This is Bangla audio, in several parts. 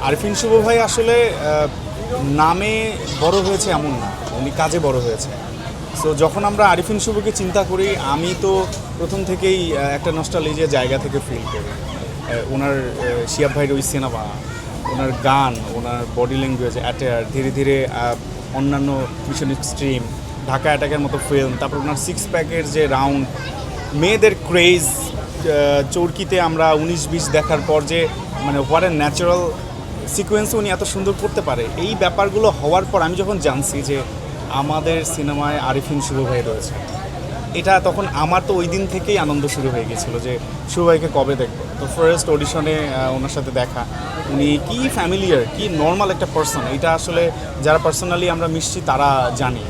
আরিফিন শুভ ভাই আসলে নামে বড় হয়েছে এমন না, উনি কাজে বড় হয়েছে। সো যখন আমরা আরিফিন শুভকে চিন্তা করি, আমি তো প্রথম থেকেই একটা নস্টালজিয়া জায়গা থেকে ফিল করি। ওনার শিয়াব ভাইয়ের ওই সিনেমা, ওনার গান, ওনার বডি ল্যাঙ্গুয়েজ, অ্যাটায়ার, ধীরে ধীরে অন্যান্য মিশন স্ট্রিম, ঢাকা অ্যাটাকের মতো ফিল্ম, তারপর ওনার সিক্স প্যাকের যে রাউন্ড, মেয়েদের ক্রেজ, চরকিতে আমরা 19-20 দেখার পর যে মানে হোয়াট এ ন্যাচারাল সিকোয়েন্স উনি এত সুন্দর করতে পারে, এই ব্যাপারগুলো হওয়ার পর আমি যখন জানছি যে আমাদের সিনেমায় আরিফিন শুভ ভাই রয়েছে, এটা তখন আমার তো ওই দিন থেকেই আনন্দ শুরু হয়ে গেছিলো যে শুভ ভাইকে কবে দেখবো। তো ফার্স্ট অডিশনে ওনার সাথে দেখা, উনি কি ফ্যামিলিয়ার, কি নর্মাল একটা পার্সন, এটা আসলে যারা পার্সোনালি আমরা মিশছি তারা জানি।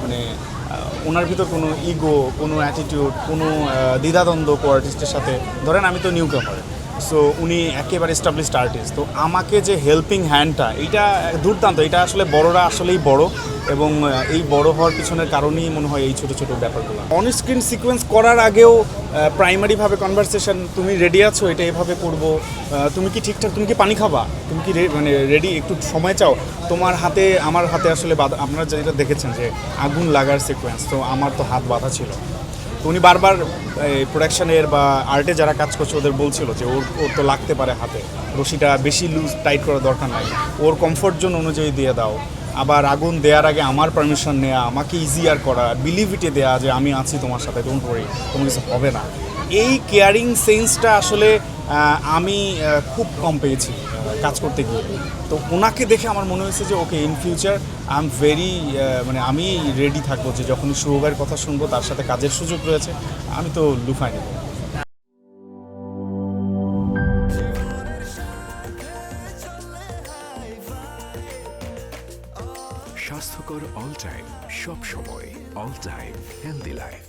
মানে ওনার ভিতর কোনো ইগো, কোনো অ্যাটিটিউড, কোনো দ্বিধাদ্বন্দ্ব আর্টিস্টের সাথে, ধরেন আমি তো নিউ কামার, সো উনি একেবারে এস্টাবলিশড আর্টিস্ট, তো আমাকে যে হেল্পিং হ্যান্ডটা, এইটা দুর্দান্ত। এটা আসলে বড়রা আসলেই বড়, এবং এই বড় হওয়ার পিছনের কারণেই মনে হয় এই ছোটো ছোটো ব্যাপারগুলো। অন স্ক্রিন সিকোয়েন্স করার আগেও প্রাইমারিভাবে কনভারসেশন, তুমি রেডি আছো, এটা এভাবে করবো, তুমি কি ঠিকঠাক, তুমি কি পানি খাবা, তুমি কি মানে রেডি, একটু সময় চাও, তোমার হাতে আমার হাতে আসলে বাধা, আপনারা যেটা দেখেছেন যে আগুন লাগার সিকোয়েন্স, তো আমার তো হাত বাঁধা ছিল। তো উনি বারবার প্রোডাকশানের বা আর্টে যারা কাজ করছে ওদের বলছিল যে ওর তো লাগতে পারে হাতে, রশিটা বেশি লুজ টাইট করার দরকার নাই, ওর কমফোর্ট জোন অনুযায়ী দিয়ে দাও। আবার আগুন দেওয়ার আগে আমার পারমিশন নেওয়া, আমাকে ইজিয়ার করা, বিলিভিটি দেওয়া যে আমি আছি তোমার সাথে, ডোন্ট ওয়ারি, তোমার কিছু হবে না। এই কেয়ারিং সেন্সটা আসলে আমি খুব কম পেয়েছি কাজ করতে গিয়ে। তো ওনাকে দেখে আমার মনে হয়েছে যে okay, in future I am very, মানে আমি রেডি থাকবো যে যখন শুভ ভাইয়ের কথা শুনবো, তার সাথে কাজের সুযোগ রয়েছে, আমি তো লুফাই নেব। স্বাস্থ্যকর অল টাইম, সব সময় অল টাইম হেলদি লাইফ।